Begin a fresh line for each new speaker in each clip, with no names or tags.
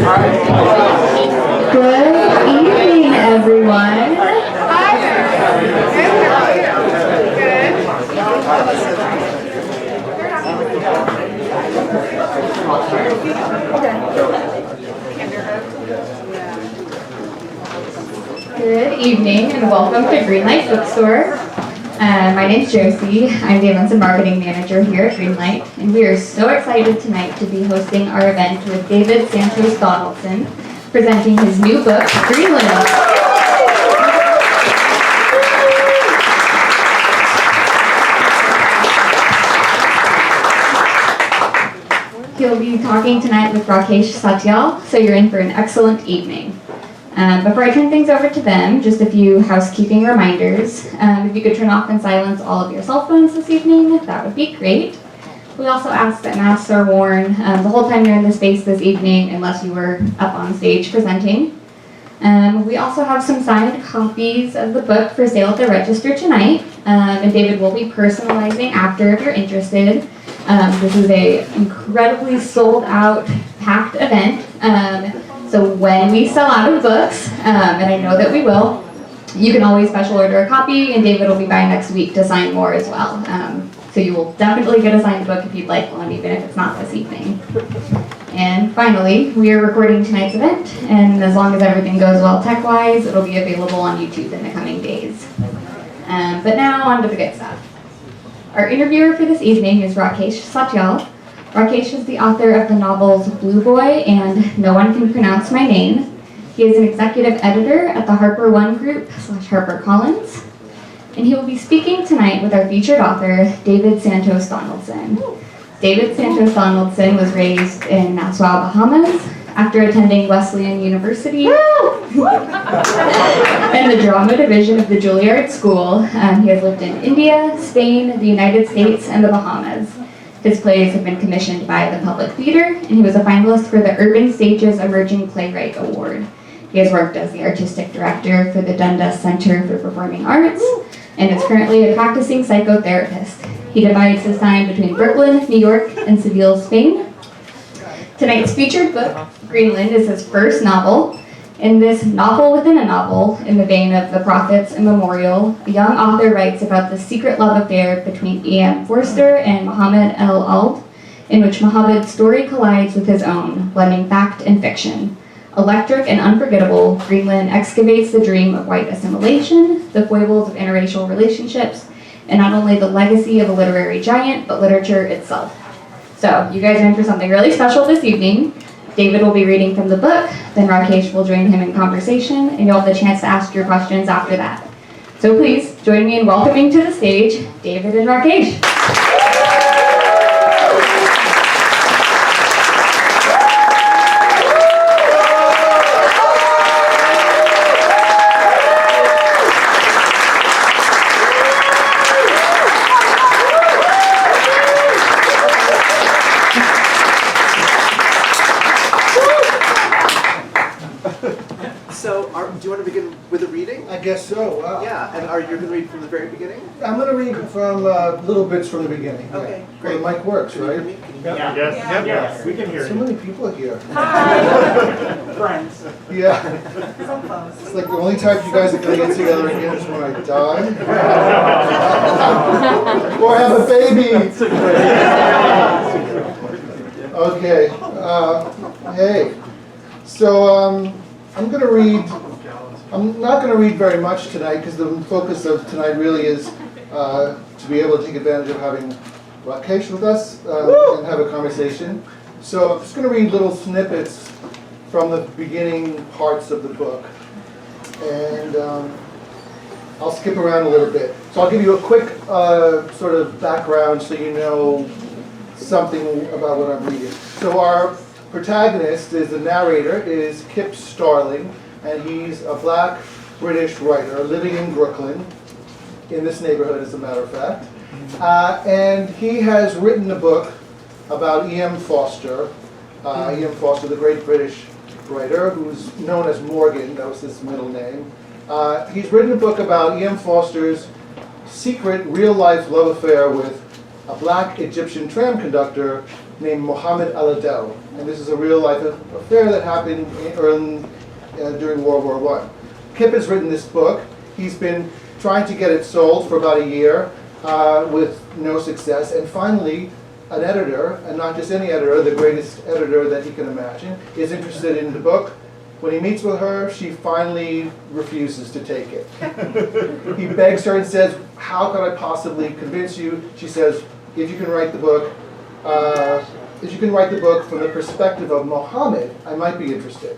Good evening, everyone. Good evening and welcome to Greenland Bookstore. My name's Josie. I'm the Events and Marketing Manager here at Greenland, and we are so excited tonight to be hosting our event with David Santos Donaldson, presenting his new book, Greenland Out. He'll be talking tonight with Rakesh, Satyal, so you're in for an excellent evening. Before I turn things over to them, just a few housekeeping reminders. If you could turn off and silence all of your cell phones this evening, that would be great. We also ask that masks are worn the whole time you're in the space this evening, unless you were up on stage presenting. We also have some signed copies of the book for sale at the register tonight, and David will be personalizing after if you're interested. This is an incredibly sold out, packed event. So when we sell out of books, and I know that we will, you can always special order a copy, and David will be by next week to sign more as well. So you will definitely get a signed book if you'd like one, even if it's not this evening. And finally, we are recording tonight's event, and as long as everything goes well tech-wise, it'll be available on YouTube in the coming days. But now, on to the good stuff. Our interviewer for this evening is Rakesh Satyal. Rakesh is the author of the novels Blue Boy and No One Can Pronounce My Name. He is an executive editor at the Harper One Group / HarperCollins. And he will be speaking tonight with our featured author, David Santos Donaldson. David Santos Donaldson was raised in Nassau, Bahamas, after attending Wesleyan University and the drama division of the Juilliard School. He has lived in India, Spain, the United States, and the Bahamas. His plays have been commissioned by the Public Theater, and he was a finalist for the Urban Stages Emerging Playwright Award. He has worked as the artistic director for the Dundas Center for Performing Arts, and is currently a practicing psychotherapist. He divides his time between Brooklyn, New York, and Seville, Spain. Tonight's featured book, Greenland, is his first novel. In this novel within a novel, in the vein of The Prophets and Memorial, the young author writes about the secret love affair between E.M. Forster and Mohammed el Adl, in which Mohammed's story collides with his own, blending fact and fiction. Electric and unforgettable, Greenland excavates the dream of white assimilation, the foibles of interracial relationships, and not only the legacy of a literary giant, but literature itself. So, you guys are in for something really special this evening. David will be reading from the book, then Rakesh will join him in conversation, and you'll have the chance to ask your questions after that. So please, join me in welcoming to the stage, David and Rakesh.
Do you want to begin with a reading?
I guess so.
Yeah, and are you going to read from the very beginning?
I'm going to read from little bits from the beginning.
Okay,
yeah.
great.
Well, the mic works, right?
Yes, we can hear
So
you.
many people here.
Hi! Friends.
Yeah.
So close.
It's like the only time you guys are going to get together again is when I die. Or have a baby. Okay. Hey. So I'm going to read. I'm not going to read very much tonight because the focus of tonight really is to be able to take advantage of having Rakesh with us and have a conversation. So I'm just going to read little snippets from the beginning parts of the book. And I'll skip around a little bit. So I'll give you a quick sort of background so you know something about what I'm reading. So our protagonist, is the narrator, is Kip Starling, and he's a black British writer living in Brooklyn, in this neighborhood as a matter of fact. And he has written a book about E.M. Forster, E.M. Forster, the great British writer, who's known as Morgan, that was his middle name. He's written a book about E.M. Forster's secret real-life love affair with a black Egyptian tram conductor named Mohammed el Adl. And this is a real life affair that happened during World War I. Kip has written this book. He's been trying to get it sold for about a year with no success. And finally, an editor, and not just any editor, the greatest editor that he can imagine, is interested in the book. When he meets with her, she finally refuses to take it. He begs her and says, how could I possibly convince you? She says, if you can write the book, from the perspective of Mohammed, I might be interested.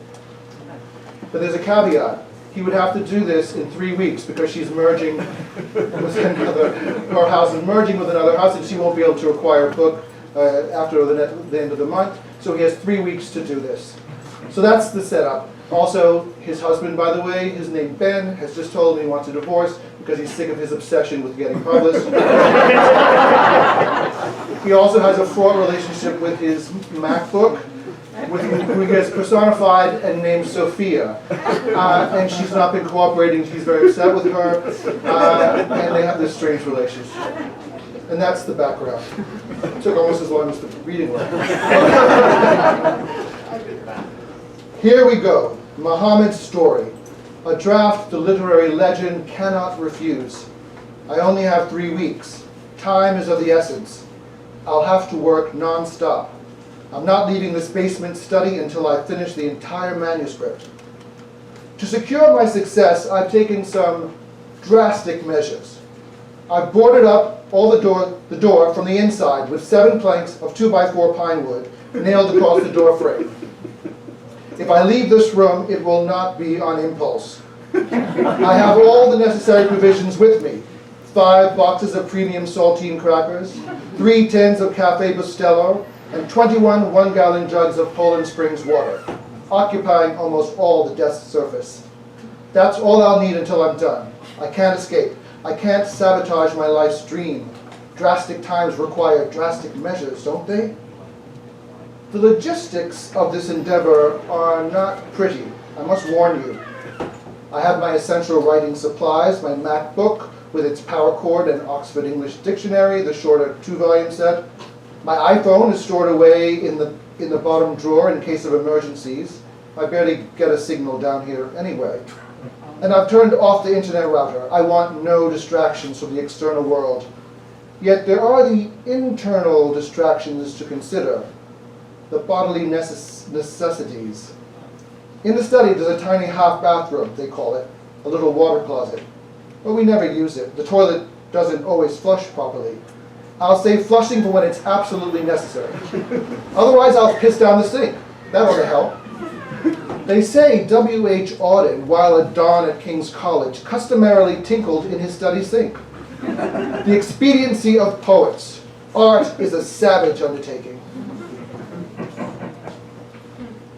But there's a caveat. He would have to do this in 3 weeks because she's merging with her house is merging with another house, and she won't be able to acquire a book after the end of the month. So he has 3 weeks to do this. So that's the setup. Also, his husband, by the way, his name Ben, has just told me he wants a divorce because he's sick of his obsession with getting published. He also has a fraught relationship with his MacBook, who he has personified and named Sophia. And she's not been cooperating. He's very upset with her. And they have this strange relationship. And that's the background. It took almost as long as the reading was. Here we go. Muhammad's story. A draft the literary legend cannot refuse. I only have 3 weeks. Time is of the essence. I'll have to work non-stop. I'm not leaving this basement study until I finish the entire manuscript. To secure my success, I've taken some drastic measures. I've boarded up all the door from the inside with 7 planks of 2x4 pine wood nailed across the door frame. If I leave this room, it will not be on impulse. I have all the necessary provisions with me. 5 boxes of premium saltine crackers, 3 tins of Cafe Bustelo, and 21 one-gallon jugs of Poland Springs water, occupying almost all the desk surface. That's all I'll need until I'm done. I can't escape. I can't sabotage my life's dream. Drastic times require drastic measures, don't they? The logistics of this endeavor are not pretty, I must warn you. I have my essential writing supplies, my MacBook with its power cord and Oxford English Dictionary, the shorter 2-volume set. My iPhone is stored away in the bottom drawer in case of emergencies. I barely get a signal down here anyway. And I've turned off the internet router. I want no distractions from the external world. Yet there are the internal distractions to consider. The bodily necessities. In the study, there's a tiny half bathroom, they call it, a little water closet. But we never use it. The toilet doesn't always flush properly. I'll say flushing for when it's absolutely necessary. Otherwise, I'll piss down the sink. That ought to help. They say W.H. Auden, while a don at King's College, customarily tinkled in his study sink. The expediency of poets. Art is a savage undertaking.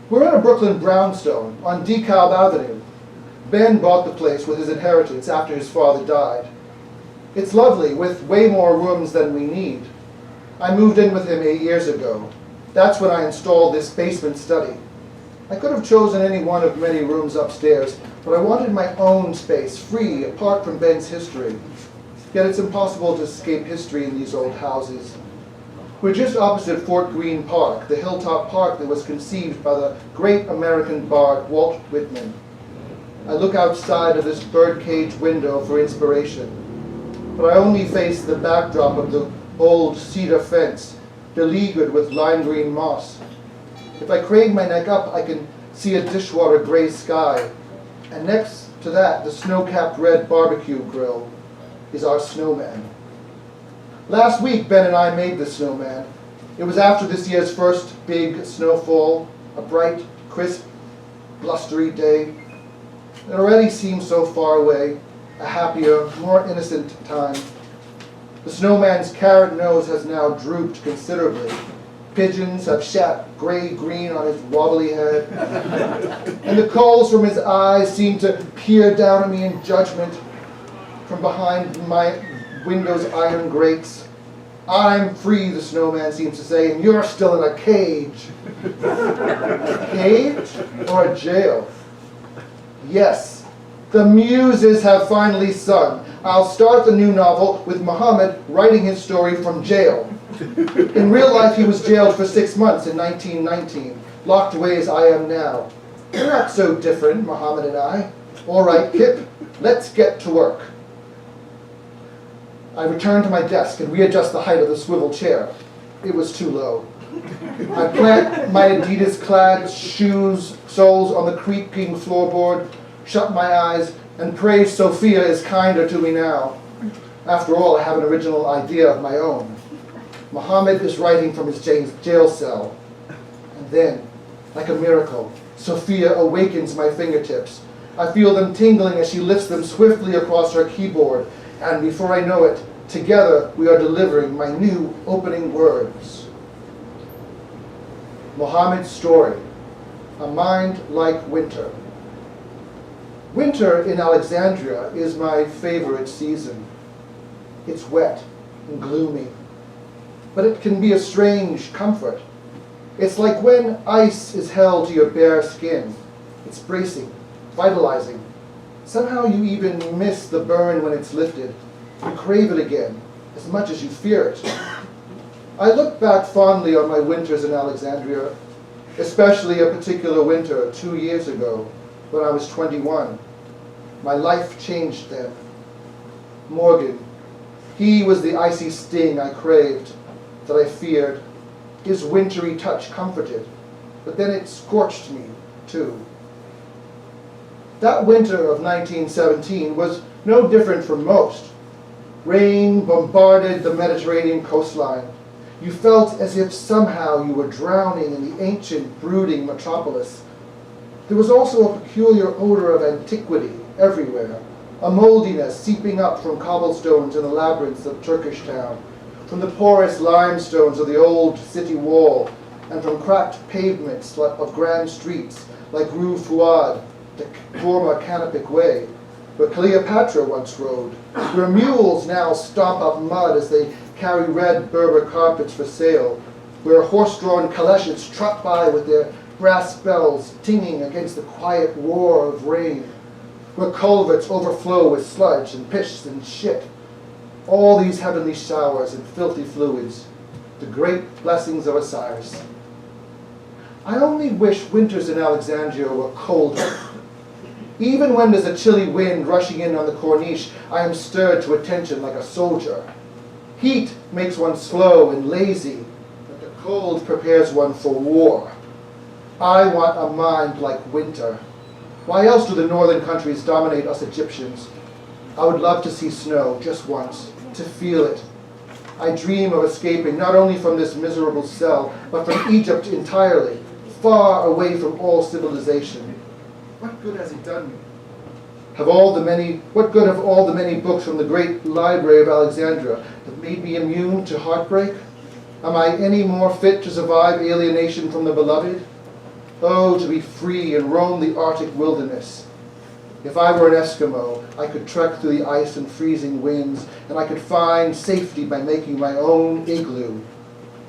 We're in a Brooklyn brownstone on DeKalb Avenue. Ben bought the place with his inheritance after his father died. It's lovely, with way more rooms than we need. I moved in with him 8 years ago. That's when I installed this basement study. I could have chosen any one of many rooms upstairs, but I wanted my own space, free, apart from Ben's history. Yet it's impossible to escape history in these old houses. We're just opposite Fort Greene Park, the hilltop park that was conceived by the great American bard Walt Whitman. I look outside of this birdcage window for inspiration, but I only face the backdrop of the old cedar fence, beleaguered with lime green moss. If I crane my neck up, I can see a dishwater gray sky, and next to that, the snow-capped red barbecue grill is our snowman. Last week, Ben and I made the snowman. It was after this year's first big snowfall, a bright, crisp, blustery day. It already seems so far away, a happier, more innocent time. The snowman's carrot nose has now drooped considerably. Pigeons have shat gray-green on his wobbly head. And the coals from his eyes seem to peer down at me in judgment from behind my window's iron grates. I'm free, the snowman seems to say, and you're still in a cage. A cage or a jail? Yes, the muses have finally sung. I'll start the new novel with Muhammad writing his story from jail. In real life, he was jailed for 6 months in 1919, locked away as I am now. We're not so different, Mohammed and I. All right, Kip, let's get to work. I return to my desk and readjust the height of the swivel chair. It was too low. I plant my Adidas-clad shoes, soles on the creaking floorboard, shut my eyes, and pray Sophia is kinder to me now. After all, I have an original idea of my own. Mohammed is writing from his jail cell. And then, like a miracle, Sophia awakens my fingertips. I feel them tingling as she lifts them swiftly across her keyboard. And before I know it, together we are delivering my new opening words. Mohammed's story, A Mind Like Winter. Winter in Alexandria is my favorite season. It's wet and gloomy, but it can be a strange comfort. It's like when ice is held to your bare skin. It's bracing, vitalizing. Somehow you even miss the burn when it's lifted. You crave it again, as much as you fear it. I look back fondly on my winters in Alexandria, especially a particular winter 2 years ago when I was 21. My life changed then. Morgan, he was the icy sting I craved, that I feared. His wintry touch comforted, but then it scorched me too. That winter of 1917 was no different from most. Rain bombarded the Mediterranean coastline. You felt as if somehow you were drowning in the ancient, brooding metropolis. There was also a peculiar odor of antiquity everywhere, a moldiness seeping up from cobblestones in the labyrinths of Turkish town, from the porous limestones of the old city wall, and from cracked pavements of grand streets like Rue Fouad, the former Canopic Way, where Cleopatra once rode, where mules now stomp up mud as they carry red Berber carpets for sale, where horse-drawn calèches trot by with their brass bells tinging against the quiet roar of rain, where culverts overflow with sludge and piss and shit. All these heavenly showers and filthy fluids, the great blessings of Osiris. I only wish winters in Alexandria were colder. Even when there's a chilly wind rushing in on the Corniche, I am stirred to attention like a soldier. Heat makes one slow and lazy, but the cold prepares one for war. I want a mind like winter. Why else do the northern countries dominate us Egyptians? I would love to see snow just once, to feel it. I dream of escaping not only from this miserable cell, but from Egypt entirely, far away from all civilization. What good has it done me? What good have all the many books from the great library of Alexandria that made me immune to heartbreak? Am I any more fit to survive alienation from the beloved? Oh, to be free and roam the Arctic wilderness. If I were an Eskimo, I could trek through the ice and freezing winds, and I could find safety by making my own igloo.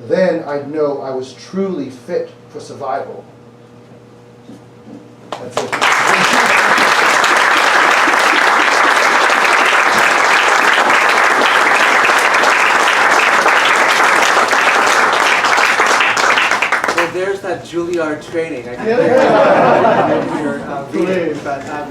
Then I'd know I was truly fit for survival. That's it.
There's that Juilliard training. I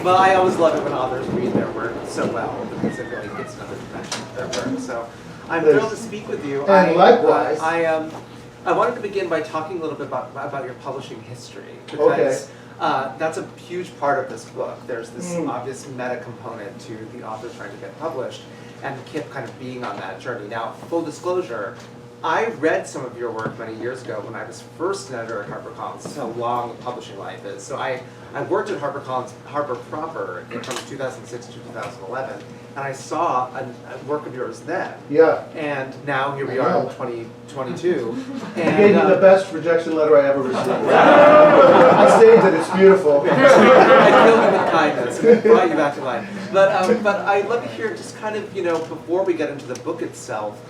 but I always love it when authors read their work so well because it really gets another dimension of their work. So I'm thrilled to speak with you.
And likewise.
I wanted to begin by talking a little bit about your publishing history because that's a huge part of this book. There's this obvious meta component to the author trying to get published and Kip kind of being on that journey. Now, full disclosure, I read some of your work many years ago when I was first an editor at HarperCollins. This is how long publishing life is. So I worked at HarperCollins, Harper proper, from 2006 to 2011, and I saw a work of yours then.
Yeah.
And now here we are in 2022.
I gave you the best rejection letter I ever received. I saved it, it's beautiful.
I killed it with kindness and brought you back to life. But I'd love to hear just kind of, before we get into the book itself,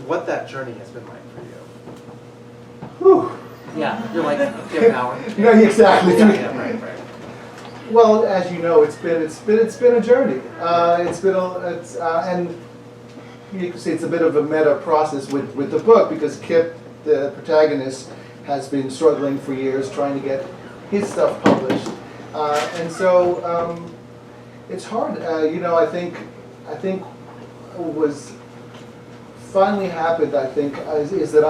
what that journey has been like for you.
Whew.
Yeah, you're like, give an hour.
Yeah, exactly.
Yeah, right.
Well, as you know, it's been a journey. And you could say it's a bit of a meta process with the book, because Kip, the protagonist, has been struggling for years trying to get his stuff published. And so it's hard. I think what was finally happened, I think, is that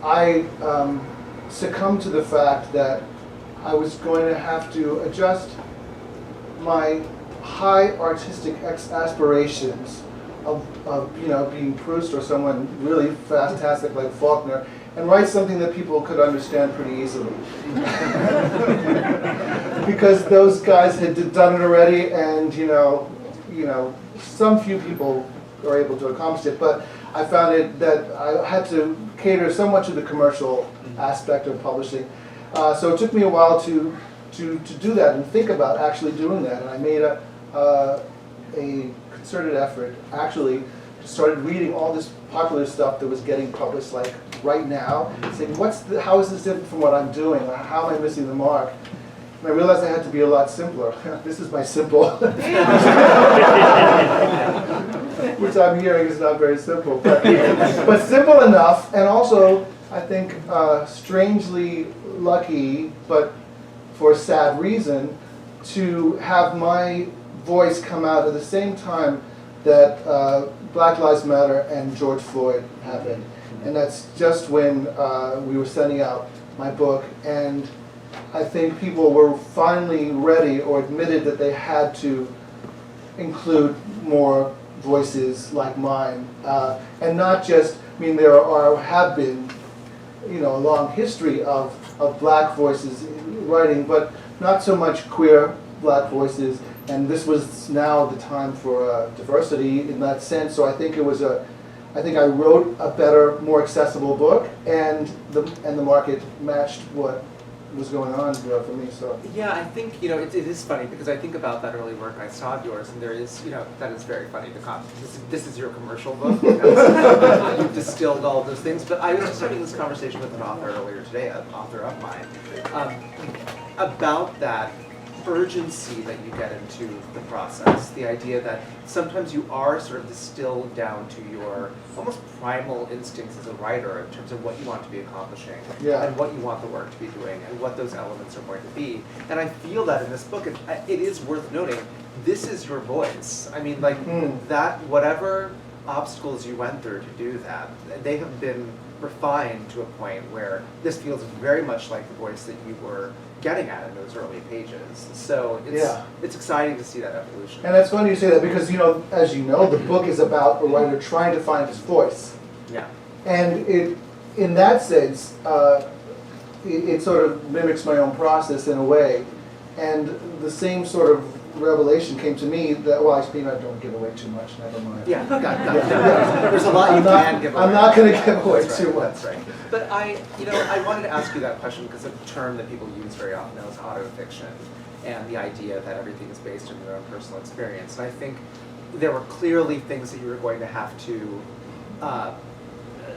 I succumbed to the fact that I was going to have to adjust my high artistic aspirations of being Proust or someone really fantastic like Faulkner, and write something that people could understand pretty easily. Because those guys had done it already, and some few people are able to accomplish it, but I found it that I had to cater somewhat to the commercial aspect of publishing. So it took me a while to do that and think about actually doing that, and I made a concerted effort, actually started reading all this popular stuff that was getting published like right now, saying how is this different from what I'm doing? How am I missing the mark? And I realized I had to be a lot simpler. This is my simple, which I'm hearing is not very simple, but simple enough, and also I think strangely lucky, but for a sad reason, to have my voice come out at the same time that Black Lives Matter and George Floyd happened. And that's just when we were sending out my book, and I think people were finally ready or admitted that they had to include more voices like mine. And not just, there have been, a long history of black voices writing, but not so much queer black voices. And this was now the time for diversity in that sense. So I think I wrote a better, more accessible book, and the market matched what was going on for me. So
yeah, I think it is funny, because I think about that early work I saw of yours, and there is that is very funny. This is your commercial book. You've distilled all of those things. But I was just having this conversation with an author earlier today, an author of mine, about that urgency that you get into the process, the idea that sometimes you are sort of distilled down to your almost primal instincts as a writer in terms of what you want to be accomplishing, and what you want the work to be doing, and what those elements are going to be. And I feel that in this book, it is worth noting, this is your voice. That, whatever obstacles you went through to do that, they have been refined to a point where this feels very much like the voice that you were getting at in those early pages. So it's exciting to see that evolution.
And it's funny you say that, because as you know, the book is about a writer trying to find his voice.
Yeah.
And in that sense, it sort of mimics my own process in a way. And the same sort of revelation came to me that, I don't give away too much, never mind.
Yeah, there's a lot you can give away.
I'm not going to give away too much.
That's right. But I wanted to ask you that question because a term that people use very often now is autofiction, and the idea that everything is based on your own personal experience. And I think there were clearly things that you were going to have to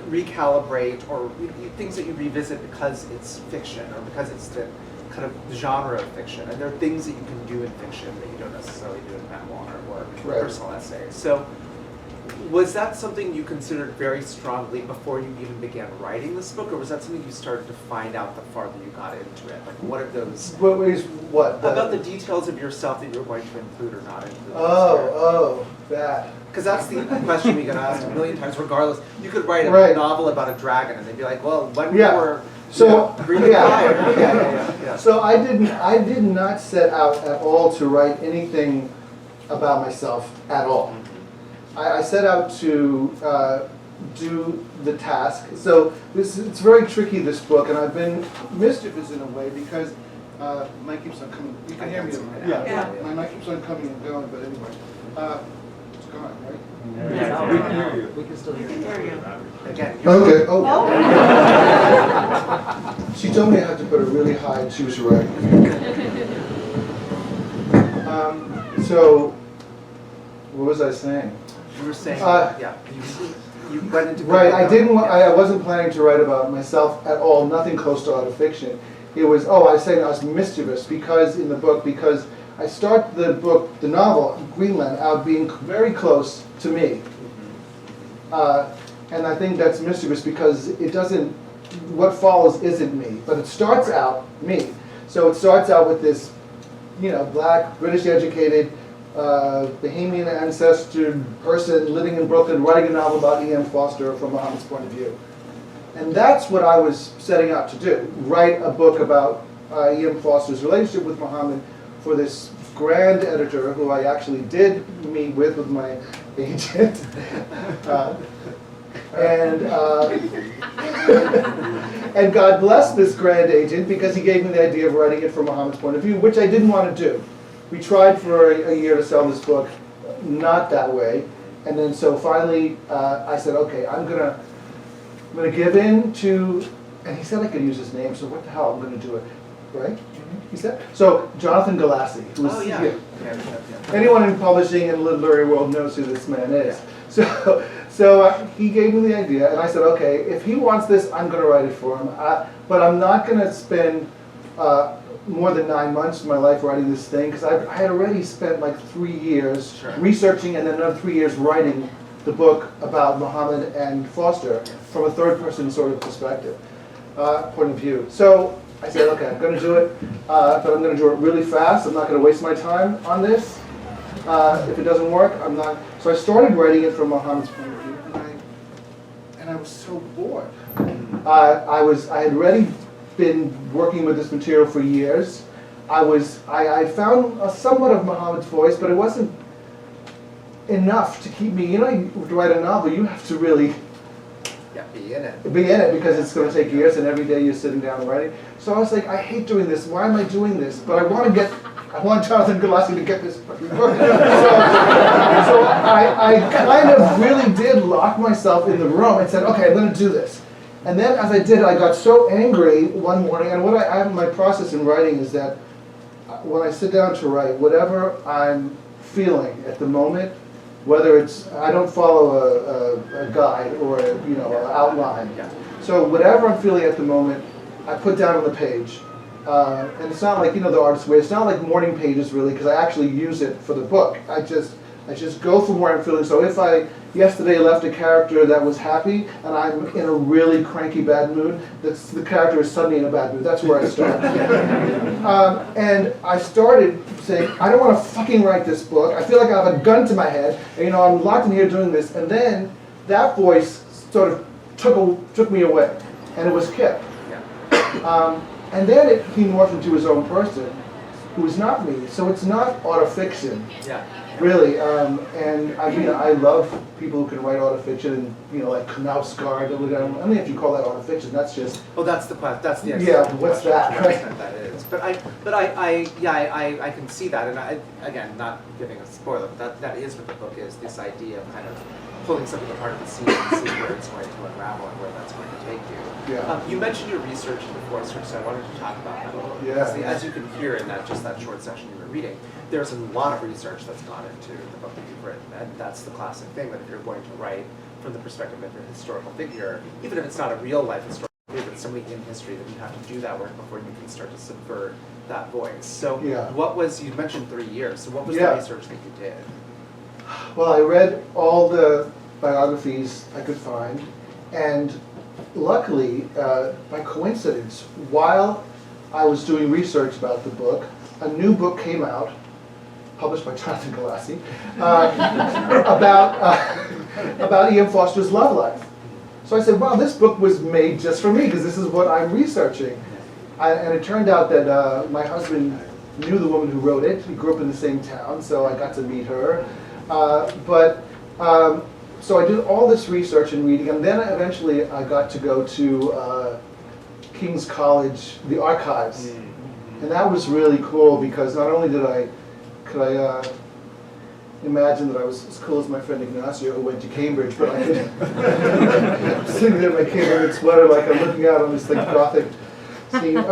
recalibrate, or things that you revisit because it's fiction, or because it's the kind of genre of fiction. And there are things that you can do in fiction that you don't necessarily do in memoir or personal essays. So was that something you considered very strongly before you even began writing this book, or was that something you started to find out the farther you got into it? Like, what are those?
What?
About the details of yourself that you were going to include or not include.
That.
Because that's the question we get asked a million times, regardless. You could write a novel about a dragon, and they'd be like, "Well, when we were breathing fire." Yeah.
So I did not set out at all to write anything about myself at all. I set out to do the task. So it's very tricky, this book, and I've been mischievous in a way because my mic keeps on coming. You can hear me. My mic keeps on coming and going, but anyway, it's gone, right?
Yeah.
We can hear you.
We can still hear you.
Again.
Okay. She told me I had to put it really high, and she was right. So, what was I saying?
You were saying, you went into
I wasn't planning to write about myself at all. Nothing close to autofiction. It was I was mischievous because I start the novel Greenland Out being very close to me, And I think that's mischievous because it doesn't, what follows isn't me, but it starts out me. So it starts out with this, black, British educated, Bahamian ancestor person living in Brooklyn, writing a novel about E.M. Forster from Muhammad's point of view. And that's what I was setting out to do, write a book about E.M. Forster's relationship with Muhammad for this grand editor who I actually did meet with my agent. And God bless this grand agent because he gave me the idea of writing it from Muhammad's point of view, which I didn't want to do. We tried for a year to sell this book, not that way. And then so finally I said, okay, I'm gonna give in to, and he said I could use his name, so what the hell, I'm gonna do it, right? He said? So Jonathan Galassi, who's anyone in publishing and literary world knows who this man is. Yeah. So he gave me the idea, and I said, okay, if he wants this, I'm going to write it for him. But I'm not going to spend more than 9 months of my life writing this thing, because I had already spent like 3 years researching and then another 3 years writing the book about Muhammad and Forster from a third-person sort of perspective, point of view. So I said, okay, I'm going to do it, but I'm going to do it really fast. I'm not going to waste my time on this. If it doesn't work, I'm not. So I started writing it from Muhammad's point of view, and I was so bored. I had already been working with this material for years. I found somewhat of Muhammad's voice, but it wasn't enough to keep me. To write a novel, you have to really be in it because it's going to take years, and every day you're sitting down and writing. So I was like, I hate doing this. Why am I doing this? But I want Jonathan Galassi to get this fucking book. So I kind of really did lock myself in the room and said, okay, I'm going to do this. And then as I did, I got so angry one morning, and what I have in my process in writing is that when I sit down to write, whatever I'm feeling at the moment, whether it's, I don't follow a guide or an outline. So whatever I'm feeling at the moment, I put down on the page. And it's not like, the artist's way, it's not like morning pages really, because I actually use it for the book. I just go from where I'm feeling. So if I yesterday left a character that was happy, and I'm in a really cranky bad mood, the character is suddenly in a bad mood. That's where I start. And I started saying, I don't want to fucking write this book. I feel like I have a gun to my head, and I'm locked in here doing this. And then that voice sort of took me away, and it was Kip. And then he morphed into his own person, who is not me. So it's not autofiction, really. And I love people who can write autofiction, and like Knausgaard. I don't know if you call that autofiction. That's just.
Oh, that's the excellent
what's
question.
that? Right?
That is. But I can see that, and again, not giving a spoiler, but that is what the book is. This idea of kind of pulling something apart of the scene and seeing where it's going to unravel and where that's going to take you. You mentioned your research before, so I wanted to talk about that a little bit. As you can hear in that short section you were reading, there's a lot of research that's gone into the book that you've written, and that's the classic thing, that if you're going to write from the perspective of a historical figure, even if it's not a real life historical figure, but somebody in history, that you have to do that work before you can start to subvert that voice. So what was, you mentioned 3 years, so what was the research that you did?
Well, I read all the biographies I could find, and luckily, by coincidence, while I was doing research about the book, a new book came out, published by Jonathan Galassi, about E.M. Forster's love life. So I said, wow, this book was made just for me, because this is what I'm researching. And it turned out that my husband knew the woman who wrote it. We grew up in the same town, so I got to meet her. So I did all this research and reading, and then eventually I got to go to King's College, the archives. And that was really cool, because not only could I imagine that I was as cool as my friend Ignacio, who went to Cambridge, but I could sitting there in my Cambridge sweater like I'm looking out on this Gothic scene.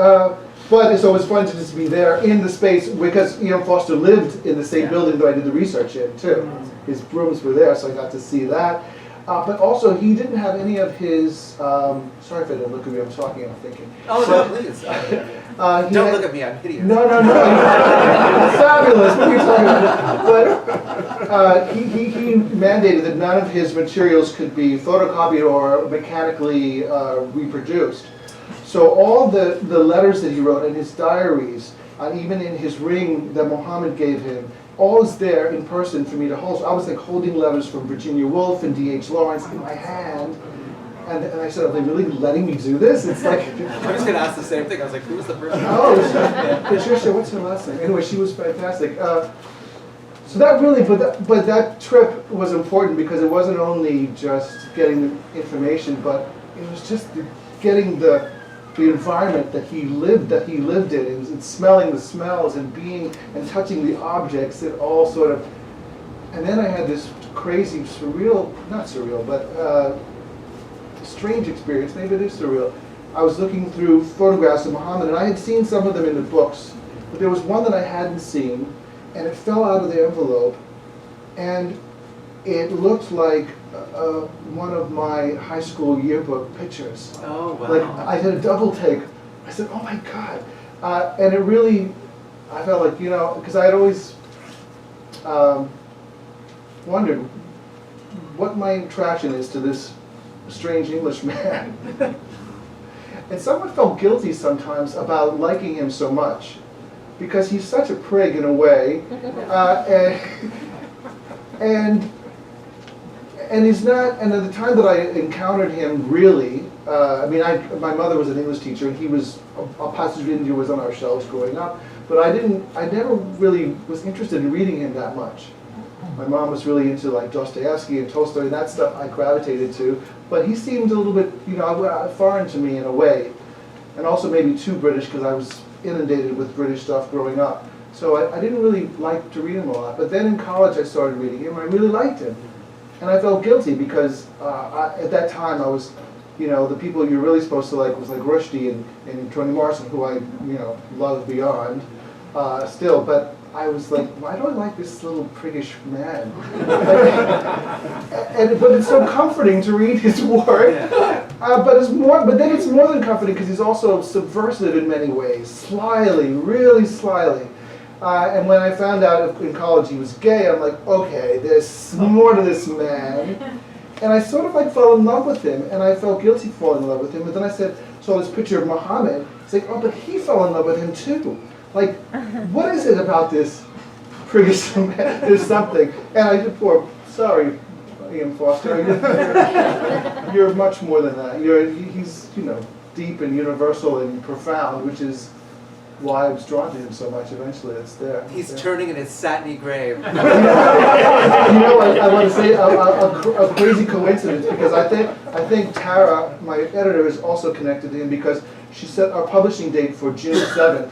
But so it was fun to just be there in the space, because E.M. Forster lived in the same building that I did the research in, too. His rooms were there, so I got to see that. But also, he didn't have any of his, sorry if I don't look at me, I'm talking, I'm thinking.
Oh, no, please. Don't look at me, I'm hideous.
No. It's fabulous, what are you talking about? he mandated that none of his materials could be photocopied or mechanically reproduced. So all the letters that he wrote and his diaries, and even in his ring that Mohammed gave him, all is there in person for me to hold. So I was like holding letters from Virginia Woolf and D.H. Lawrence in my hand. And I said, are they really letting me do this? It's like...
I'm just going to ask the same thing. I was like, who was the person?
Oh, Patricia, what's her last name? Anyway, she was fantastic. So that really, but that trip was important because it wasn't only just getting the information, but it was just getting the environment that he lived in. It was smelling the smells and being and touching the objects. It all sort of, and then I had this crazy, surreal, not surreal, but strange experience. Maybe it is surreal. I was looking through photographs of Muhammad, and I had seen some of them in the books, but there was one that I hadn't seen, and it fell out of the envelope, and it looked like one of my high school yearbook pictures.
Oh, wow.
Like, I did a double take. I said, oh my God. And it really, I felt like, you know, because I had always wondered what my attraction is to this strange English man. And someone felt guilty sometimes about liking him so much, because he's such a prig in a way, and he's not. And at the time that I encountered him, really, I mean, my mother was an English teacher, and he was a passage of India was on our shelves growing up, but I never really was interested in reading him that much. My mom was really into like Dostoevsky and Tolstoy, and that stuff I gravitated to. But he seemed a little bit, you know, foreign to me in a way, and also maybe too British because I was inundated with British stuff growing up. So I didn't really like to read him a lot. But then in college I started reading him. I really liked him, and I felt guilty because at that time I was, you know, the people you're really supposed to like was like Rushdie and Toni Morrison, who I, you know, love beyond still. But I was like, why do I like this little priggish man? But it's so comforting to read his work. But then it's more than comforting because he's also subversive in many ways, slyly, really slyly. And when I found out in college he was gay, I'm like, okay, there's more to this man. And I sort of like fell in love with him, and I felt guilty falling in love with him. But then I saw this picture of Muhammad. It's like, oh, but he fell in love with him too. Like, what is it about this priggish man? There's something. And I did sorry, Ian Forster, you're much more than that. He's, you know, deep and universal and profound, which is why I was drawn to him so much. Eventually, it's there.
He's turning in his satiny grave.
You know, I want to say a crazy coincidence, because I think Tara, my editor, is also connected to him because she set our publishing date for June 7th.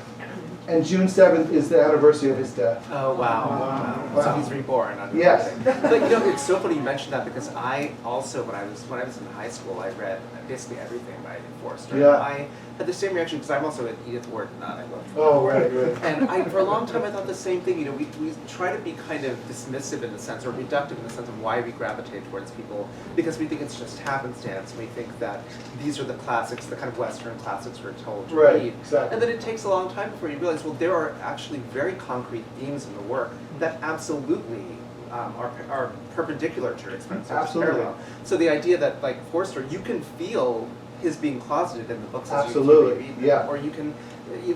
And June 7th is the anniversary of his death.
Oh, wow. So he's reborn.
Yes.
But you know, it's so funny you mentioned that, because I also, when I was in high school, I read basically everything by Forster.
Yeah.
I had the same reaction because I'm also an Edith Wharton nut. I love
Right.
And for a long time I thought the same thing. You know, we try to be kind of dismissive in the sense, or reductive in the sense of why we gravitate towards people, because we think it's just happenstance. We think that these are the classics, the kind of Western classics we're told to read.
Exactly.
And then it takes a long time before you realize, well, there are actually very concrete themes in the work that absolutely are perpendicular to your experience.
Absolutely.
Parallel. So the idea that, like Forster, you can feel his being closeted in the books as
Absolutely.
you read them,
Yeah.
or you can,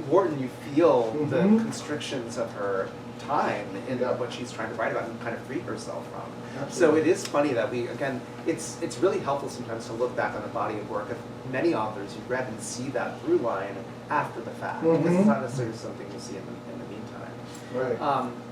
Wharton, you feel the
Mhm.
constrictions of her time in
Yeah.
what she's trying to write about and kind of free herself from.
Absolutely.
So it is funny that it's really helpful sometimes to look back on the body of work of many authors you've read and see that through line after the fact. Because
Mhm.
it's not necessarily something you see in the meantime.
Right.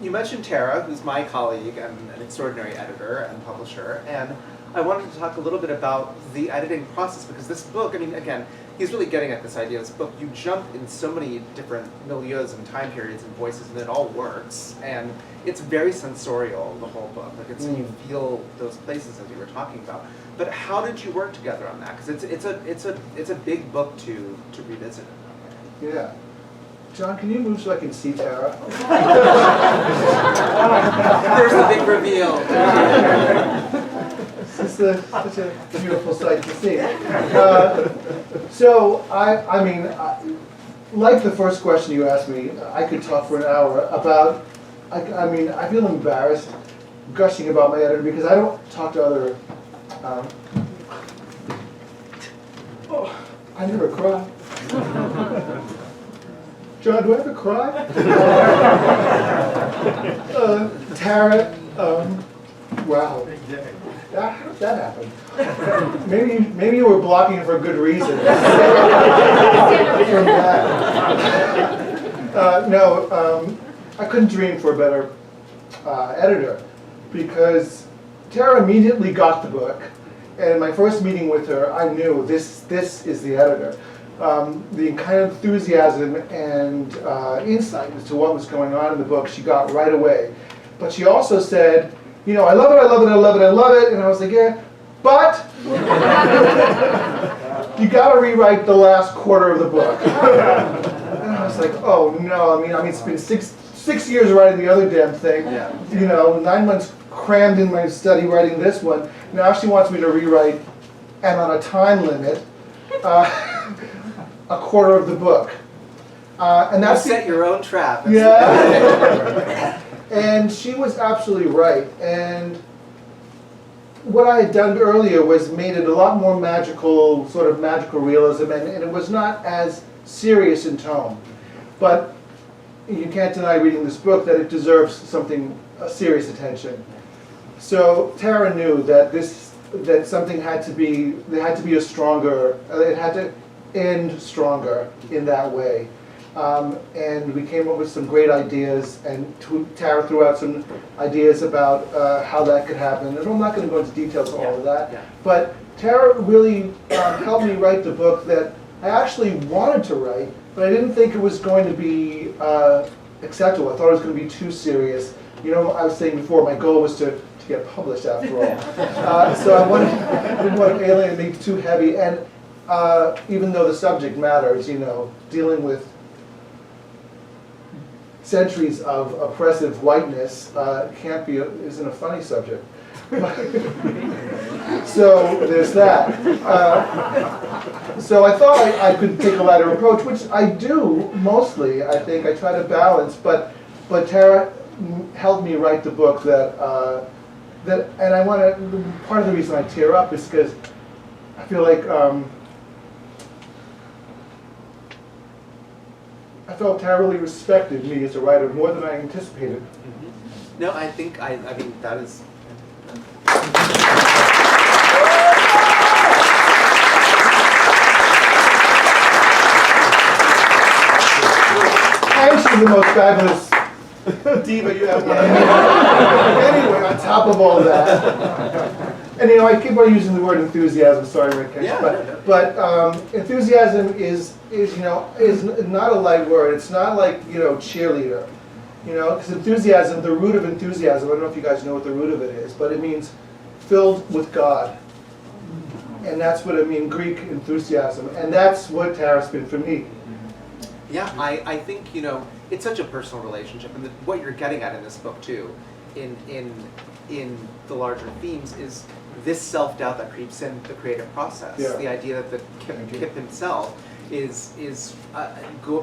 You mentioned Tara, who's my colleague and an extraordinary editor and publisher, and I wanted to talk a little bit about the editing process, because this book, I mean, again, he's really getting at this idea of this book. You jump in so many different milieus and time periods and voices, and it all works. And it's very sensorial, the whole book. Like you feel those places as you were talking about. But how did you work together on that? Because it's a big book to revisit.
Yeah. John, can you move so I can see Tara?
There's the big reveal.
It's such a beautiful sight to see. So, I mean, like the first question you asked me, I could talk for an hour about, I mean, I feel embarrassed gushing about my editor because I don't talk to other. Oh, I never cry. John, do I ever cry? Tara, wow. That happened. Maybe you were blocking it for a good reason. From that. No, I couldn't dream for a better editor because Tara immediately got the book, and in my first meeting with her, I knew this is the editor. The kind of enthusiasm and insight as to what was going on in the book she got right away. But she also said, you know, I love it, I love it, I love it, I love it. And I was like, yeah, but you got to rewrite the last quarter of the book. And I was like, oh no, I mean, it's been six years writing the other damn thing.
Yeah.
You know, 9 months crammed in my study writing this one. Now she wants me to rewrite, and on a time limit, a quarter of the book. And that's
you set your own trap.
Yeah. And she was absolutely right. And what I had done earlier was made it a lot more magical, sort of magical realism, and it was not as serious in tone. But you can't deny reading this book that it deserves serious attention. So Tara knew that something had to be, there had to be a stronger, it had to end stronger in that way. And we came up with some great ideas, and Tara threw out some ideas about how that could happen. And I'm not going to go into details on all of that, but Tara really helped me write the book that I actually wanted to write, but I didn't think it was going to be acceptable. I thought it was going to be too serious. You know, I was saying before, my goal was to get published after all. So I didn't want to alienate me too heavy, and even though the subject matters, you know, dealing with centuries of oppressive whiteness isn't a funny subject. So there's that. So I thought I could take a lighter approach, which I do mostly. I think I try to balance, but Tara helped me write the book and I want to. Part of the reason I tear up is because I feel like I felt Tara really respected me as a writer more than I anticipated.
Mm-hmm. No, I think I mean that is.
And she's the most fabulous diva you have. Anyway, on top of all that, and you know, I keep on using the word enthusiasm. Sorry, Rakesh, but enthusiasm is not a light word. It's not like, you know, cheerleader. You know, because enthusiasm, the root of enthusiasm, I don't know if you guys know what the root of it is, but it means filled with God. And that's what I mean, Greek enthusiasm. And that's what Tara's been for me.
Yeah, I think, you know, it's such a personal relationship, and what you're getting at in this book too, in the larger themes, is this self-doubt that creeps in the creative process.
Yeah.
The idea that Kip himself is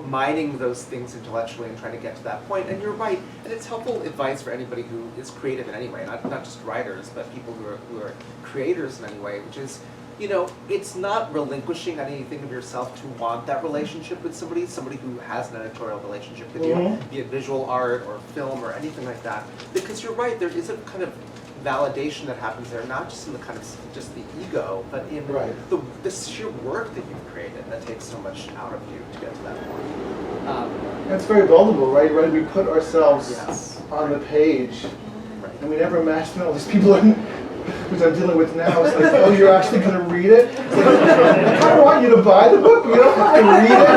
mining those things intellectually and trying to get to that point. And you're right, and it's helpful advice for anybody who is creative in any way, not just writers, but people who are creators in any way, which is, you know, it's not relinquishing anything of yourself to want that relationship with somebody who has an editorial relationship with you, be it visual art or film or anything like that. Because you're right, there is a kind of validation that happens there, not just in the kind of just the ego, but in the sheer work that you've created that takes so much out of you to get to that point.
It's very vulnerable, right? We put ourselves on the page, and we never imagine all these people which I'm dealing with now. It's like, oh, you're actually going to read it? It's like, I kind of want you to buy the book, but you don't have to read it.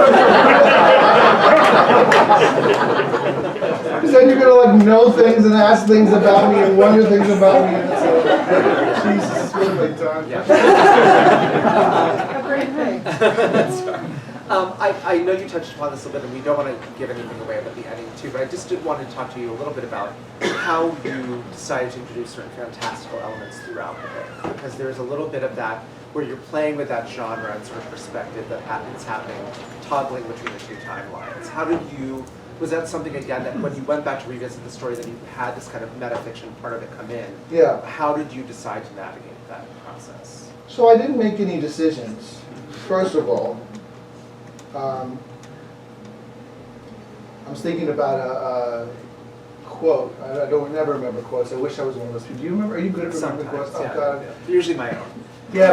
Because then you're going to like know things and ask things about me and wonder things about me. And it's like, Jesus, what have I done?
A great thing.
I know you touched upon this a little bit, and we don't want to give anything away about the ending too, but I just did want to talk to you a little bit about how you decided to introduce certain fantastical elements throughout the book, because there's a little bit of that where you're playing with that genre and sort of perspective that is happening, toggling between the two timelines. How did you was that something, again, that when you went back to revisit the story, that you had this kind of metafiction part of it come in?
Yeah.
How did you decide to navigate that process?
So I didn't make any decisions, first of all. I was thinking about a quote. I don't never remember quotes. I wish I was one of those people. Do you remember? Are you good at remembering quotes?
Sometimes,
Oh, God.
yeah. Usually my own.
Yeah.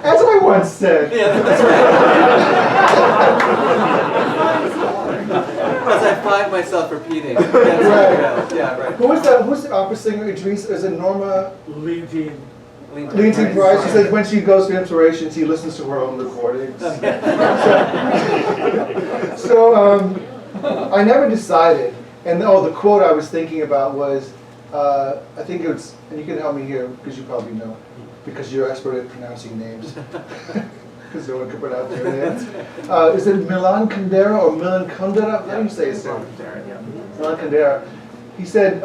As I once said.
Yeah, that's right. As I find myself repeating.
Right.
Yeah, right.
Who was that? Who's the opera singer? Idris? Is it Norma?
Leontine.
Leontine Price. She said when she goes to inspiration, she listens to her own recordings. So I never decided. And the quote I was thinking about was, I think it's, and you can help me here because you probably know, because you're expert at pronouncing names. Because no one can pronounce their names. Is it Milan Kundera or Milan Kundera? How do you say it, sir? Milan Kundera. He said,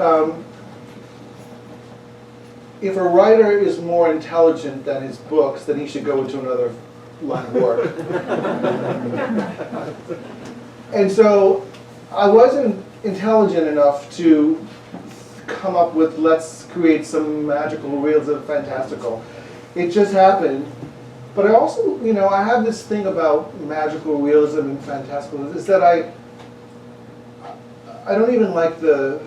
if a writer is more intelligent than his books, then he should go into another line of work. And so I wasn't intelligent enough to come up with, let's create some magical realism, fantastical. It just happened. But I also, I have this thing about magical realism and fantastical, is that I don't even like the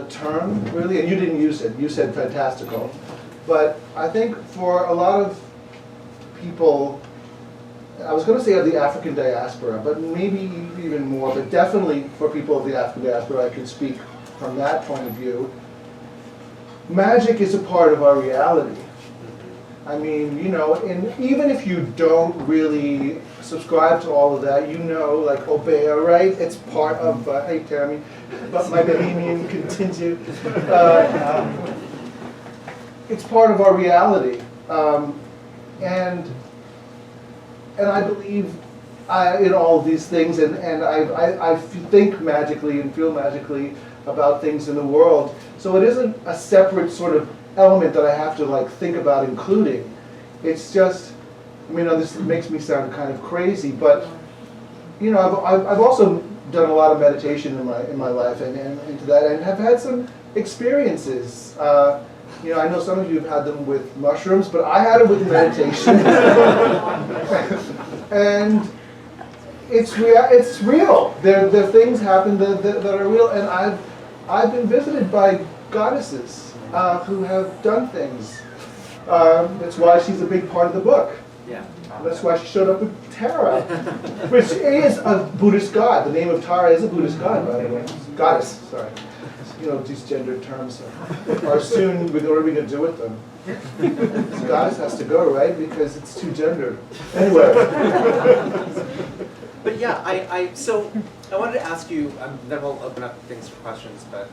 term, really, and you didn't use it. You said fantastical. But I think for a lot of people, I was going to say of the African diaspora, but maybe even more, but definitely for people of the African diaspora, I can speak from that point of view. Magic is a part of our reality. I mean, and even if you don't really subscribe to all of that, like Obeah, right? It's part of, hey Tammy, but my Bohemian contingent. It's part of our reality. And I believe in all of these things, and I think magically and feel magically about things in the world. So it isn't a separate sort of element that I have to think about including. It's just, this makes me sound kind of crazy, but I've also done a lot of meditation in my life and into that, and have had some experiences. I know some of you have had them with mushrooms, but I had it with meditation. And it's real. There things happen that are real, and I've been visited by goddesses who have done things. That's why she's a big part of the book.
Yeah.
That's why she showed up with Tara, which is a Buddhist god. The name of Tara is a Buddhist god, by the way. Goddess, sorry. These gendered terms are soon, what are we going to do with them? This goddess has to go, right? Because it's too gendered. Anyway.
But yeah, so I wanted to ask you, then we'll open up things for questions, but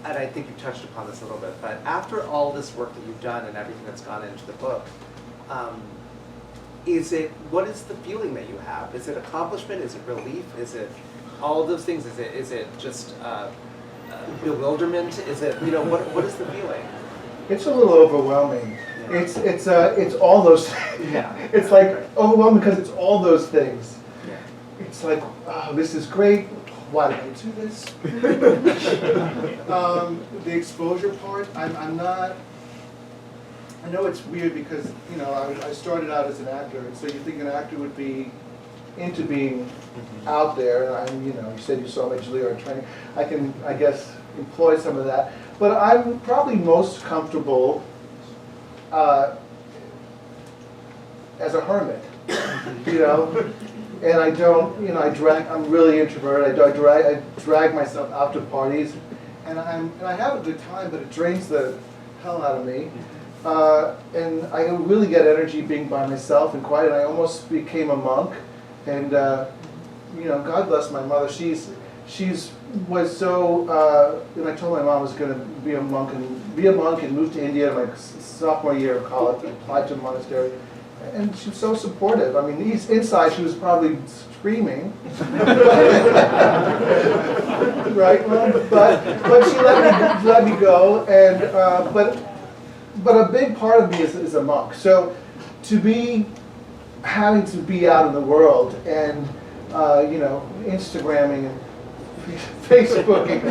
and I think you touched upon this a little bit, but after all this work that you've done and everything that's gone into the book, what is the feeling that you have? Is it accomplishment? Is it relief? Is it all of those things? Is it just bewilderment? Is it, what is the feeling?
It's a little overwhelming. Yeah. It's all those things. Yeah. It's overwhelming because it's all those things. Yeah. It's like, oh, this is great. Why did I do this? The exposure part, I'm not. I know it's weird because I started out as an actor, and so you think an actor would be into being out there, and you said you saw my Juilliard training. I can, I guess, employ some of that, but I'm probably most comfortable as a hermit, and I don't, I'm really introverted. I drag myself out to parties, and I have a good time, but it drains the hell out of me. And I really get energy being by myself and quiet. And I almost became a monk, and God bless my mother. She's was so. And I told my mom I was going to be a monk and move to India in my sophomore year of college. I applied to a monastery. And she was so supportive. I mean, inside she was probably screaming, right? But she let me go, and but a big part of me is a monk. So to be having to be out in the world and Instagramming and Facebooking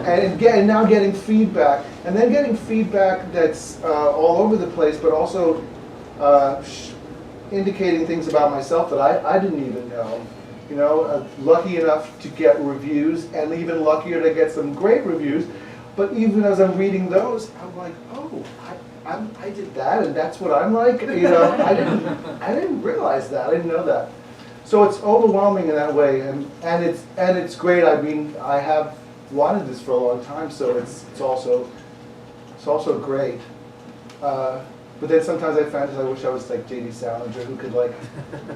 and now getting feedback, and then getting feedback that's all over the place, but also indicating things about myself that I didn't even know. Lucky enough to get reviews, and even luckier to get some great reviews. But even as I'm reading those, I'm like, oh, I did that, and that's what I'm like. I didn't realize that. I didn't know that. So it's overwhelming in that way, and it's great. I mean, I have wanted this for a long time, so it's also great. But then sometimes I fantasize, I wish I was like J.D. Salinger, who could like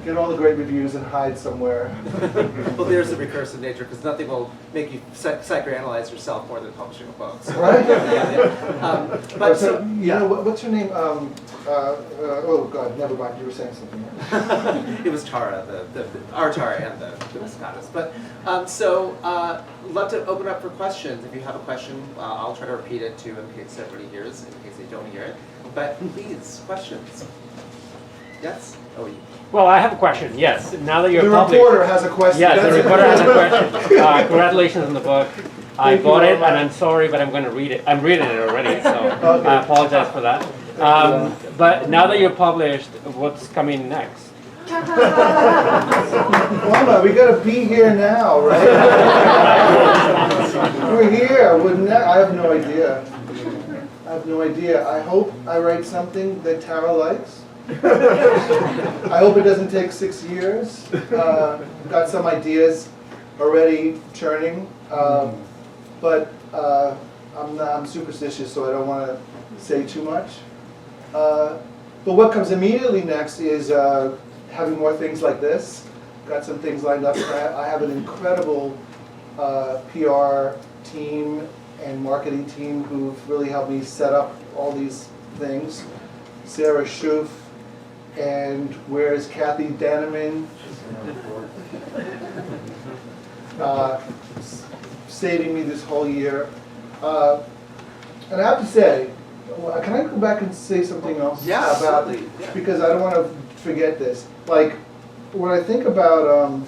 get all the great reviews and hide somewhere.
Well, there's the recursive nature, because nothing will make you psychoanalyze yourself more than publishing a book. So.
Right?
Yeah. But so,
what's her name? Oh God, never mind. You were saying something.
It was Tara, our Tara and the Miss Goddess. But love to open up for questions. If you have a question, I'll try to repeat it too in case everybody hears, in case they don't hear it. But please, questions. Yes? Oh, you.
Well, I have a question, yes. Now that you're
The
published.
reporter has a question.
Yes, the reporter has a question. Congratulations on the book. I bought it, and I'm sorry, but I'm going to read it. I'm reading it already, so
Okay.
I apologize for that. But now that you're published, what's coming next?
Mama, we gotta be here now, right? We're here. I have no idea. I hope I write something that Tara likes. I hope it doesn't take 6 years. Got some ideas already churning, but I'm superstitious, so I don't want to say too much. But what comes immediately next is having more things like this. Got some things lined up. I have an incredible PR team and marketing team who've really helped me set up all these things. Sarah Schoof, and where's Kathy Daneman? Saving me this whole year. And I have to say, can I go back and say something else?
Yeah,
about
absolutely. Yeah.
Because I don't want to forget this. Like, when I think about,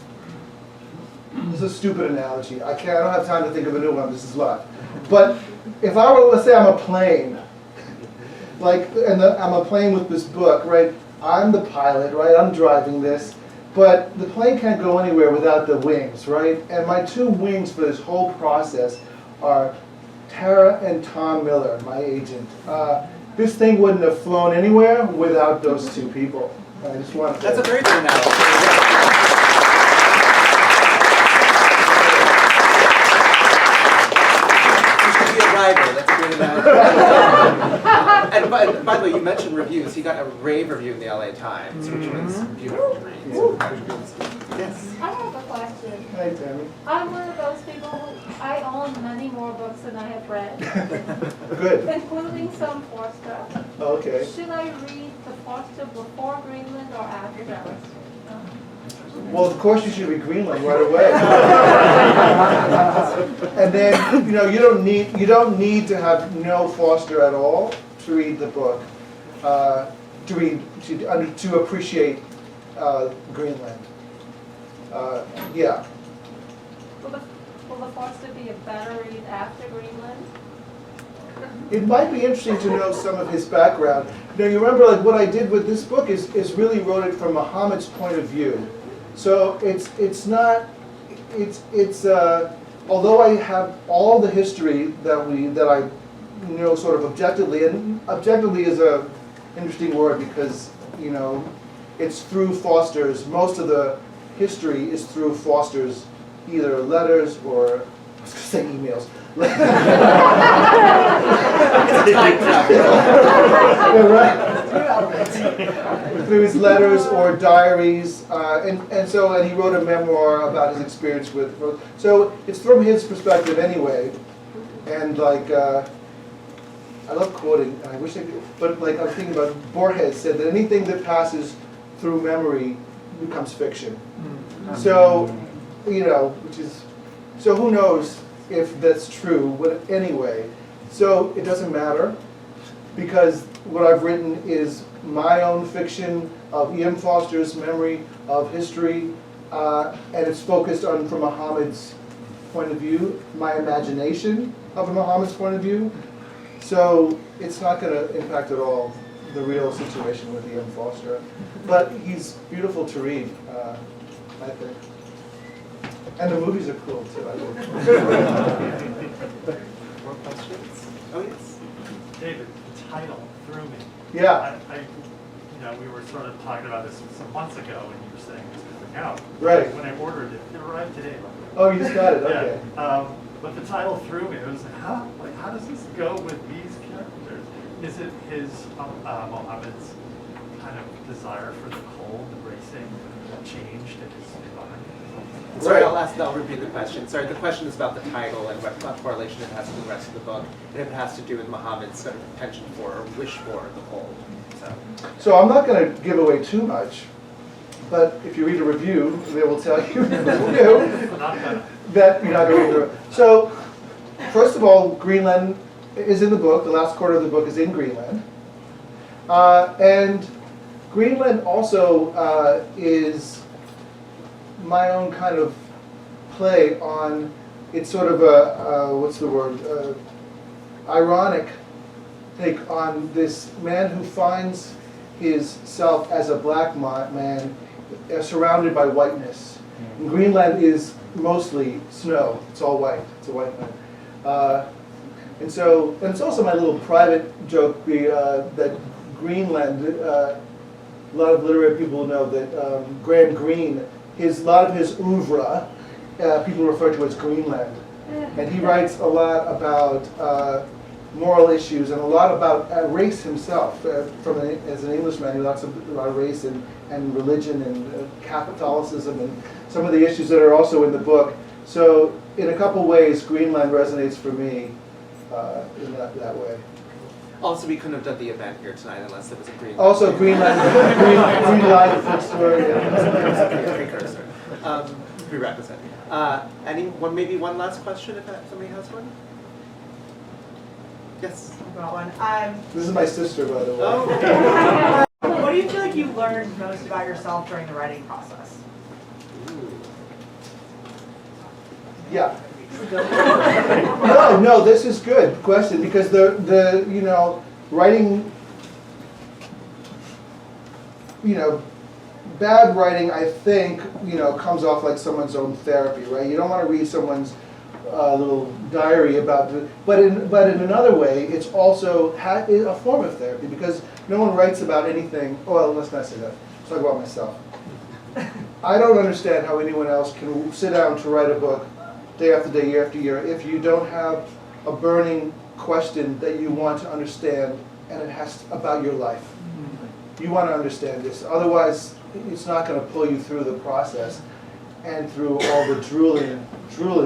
this is a stupid analogy. I don't have time to think of a new one. This is live. But if I were, let's say I'm a plane, I'm a plane with this book, right? I'm the pilot, right? I'm driving this, but the plane can't go anywhere without the wings, right? And my two wings for this whole process are Tara and Tom Miller, my agent. This thing wouldn't have flown anywhere without those two people. I just want to.
That's a very good analogy. That's a great analogy. And by the way, you mentioned reviews. He got a rave review in the LA Times, which was beautiful to read. So, yes.
I have a question.
Hi, Tammy.
I'm one of those people who I own many more books than I have read,
Good.
including some Forster.
Okay.
Should I read the Forster before Greenland or after?
Well, of course you should read Greenland right away. And then, you don't need to have no Forster at all to read the book, to appreciate Greenland. Yeah.
Will the Forster be a better read after Greenland?
It might be interesting to know some of his background. Now, you remember, like, what I did with this book is really wrote it from Muhammad's point of view. So although I have all the history that I know sort of objectively, and objectively is a interesting word because it's through Forster's. Most of the history is through Forster's either letters or I was going to say emails. Yeah, right. Through his letters or diaries, and he wrote a memoir about his experience with. So it's from his perspective anyway, and I love quoting. And I wish I could, but I was thinking about Borges said that anything that passes through memory becomes fiction. So, so who knows if that's true, but anyway, so it doesn't matter, because what I've written is my own fiction of E.M. Forster's memory of history, and it's focused on from Muhammad's point of view, my imagination of Muhammad's point of view. So it's not going to impact at all the real situation with E.M. Forster. But he's beautiful to read, I think. And the movies are cool too, I think.
More questions? Oh, yes.
David, the title threw me.
Yeah,
We were sort of talking about this some months ago, and you were saying it's coming out.
Right.
When I ordered it, it arrived today. By the way.
oh, you just got it, okay.
Yeah. But the title threw me. It was how does this go with these characters? Is it his Mohammed's kind of desire for the cold, the racing, the change in his environment?
Sorry,
Right.
I'll repeat the question. Sorry, the question is about the title and what correlation it has to the rest of the book, and if it has to do with Muhammad's sort of penchant for or wish for the cold.
So I'm not going to give away too much, but if you read a review, they will tell you that you're not going to read the review. So, first of all, Greenland is in the book. The last quarter of the book is in Greenland. And Greenland also is my own kind of play on, it's sort of a, what's the word, ironic take on this man who finds his self as a black man surrounded by whiteness. And Greenland is mostly snow. It's all white. It's a white land. And it's also my little private joke that Greenland, a lot of literary people know that Graham Greene, a lot of his oeuvre, people refer to as Greenland. And he writes a lot about moral issues and a lot about race himself. As an Englishman, he talks about race and religion and Catholicism and some of the issues that are also in the book. So in a couple ways, Greenland resonates for me in that way.
Also, we couldn't have done the event here tonight unless there was a Greenland.
Also, Greenland, Green Line bookstore.
Precursor. Prerequisite. Maybe one last question if somebody has one? Yes.
I've got one.
This is my sister, by the way.
Oh.
What do you feel like you learned most about yourself during the writing process?
Yeah. No, this is good question because the writing, bad writing I think comes off like someone's own therapy, right? You don't want to read someone's little diary about it, but in another way, it's also a form of therapy because no one writes about anything. Well, let's not say that. Let's talk about myself. I don't understand how anyone else can sit down to write a book day after day, year after year, if you don't have a burning question that you want to understand, and it has about your life. You want to understand this. Otherwise, it's not going to pull you through the process and through all the drooling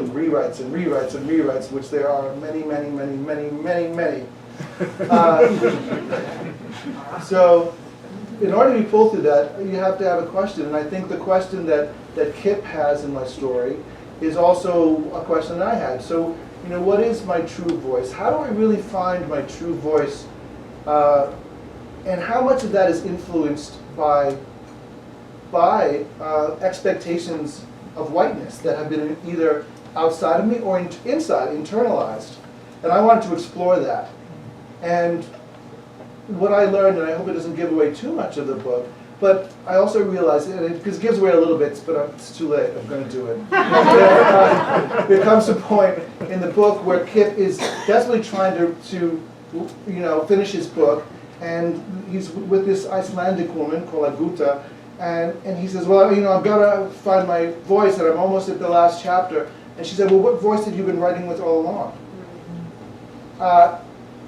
rewrites and rewrites and rewrites, which there are many, many, many, many, many, many. So, in order to be pulled through that, you have to have a question, and I think the question that Kip has in my story is also a question that I had. So, what is my true voice? How do I really find my true voice? And how much of that is influenced by expectations of whiteness that have been either outside of me or inside, internalized? And I wanted to explore that. And what I learned, and I hope it doesn't give away too much of the book, but I also realized, because it gives away a little bit, but it's too late, I'm going to do it. There comes a point in the book where Kip is desperately trying to finish his book, and he's with this Icelandic woman called Aguta, and he says, well, I've got to find my voice, and I'm almost at the last chapter. And she said, well, what voice have you been writing with all along?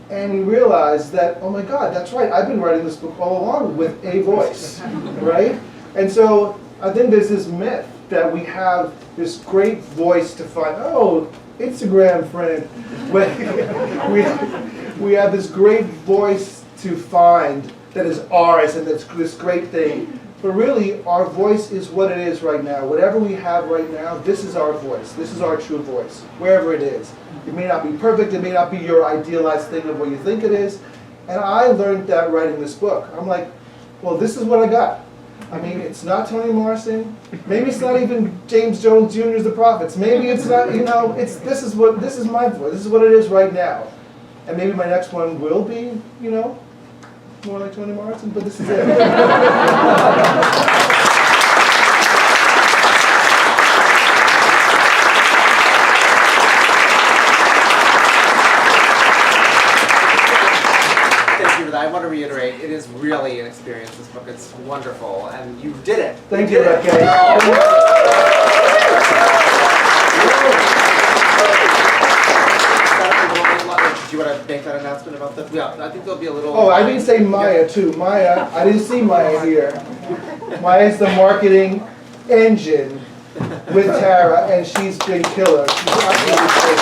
And we realized that, oh my God, that's right, I've been writing this book all along with a voice, right? And so I think there's this myth that we have this great voice to find, oh, Instagram friend. We have this great voice to find that is ours and that's this great thing. But really, our voice is what it is right now. Whatever we have right now, this is our voice. This is our true voice, wherever it is. It may not be perfect. It may not be your idealized thing of what you think it is. And I learned that writing this book. I'm like, well, this is what I got. I mean, it's not Toni Morrison. Maybe it's not even James Jones Jr.'s The Prophets. Maybe it's not, this is my voice. This is what it is right now. And maybe my next one will be, more like Toni Morrison, but this is it.
I want to reiterate, it is really an experience, this book. It's wonderful, and you did it.
Thank you, Rakesh.
Do you want to make that announcement about the? Yeah, I think there'll be a little.
Oh, I didn't say Maya too. Maya, I didn't see Maya here. Maya's the marketing engine with Tara, and she's been killer. She's absolutely great.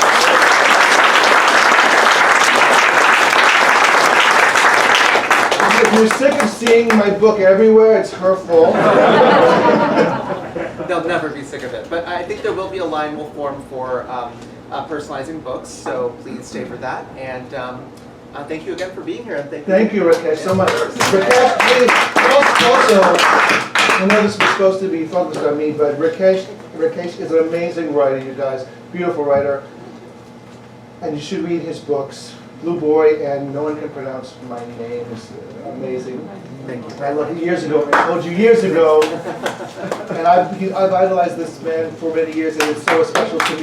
If you're sick of seeing my book everywhere, it's her fault.
They'll never be sick of it. But I think there will be a line we'll form for personalizing books, so please stay for that. And thank you again for being here. And
thank you, Rakesh, so much. Rakesh, please, also, I know this was supposed to be focused on me, but Rakesh is an amazing writer, you guys. Beautiful writer. And you should read his books. Blue Boy, and No One Can Pronounce My Name is amazing.
Thank you.
I loved it years ago. I told you years ago, and I've idolized this man for many years, and it's so special to me.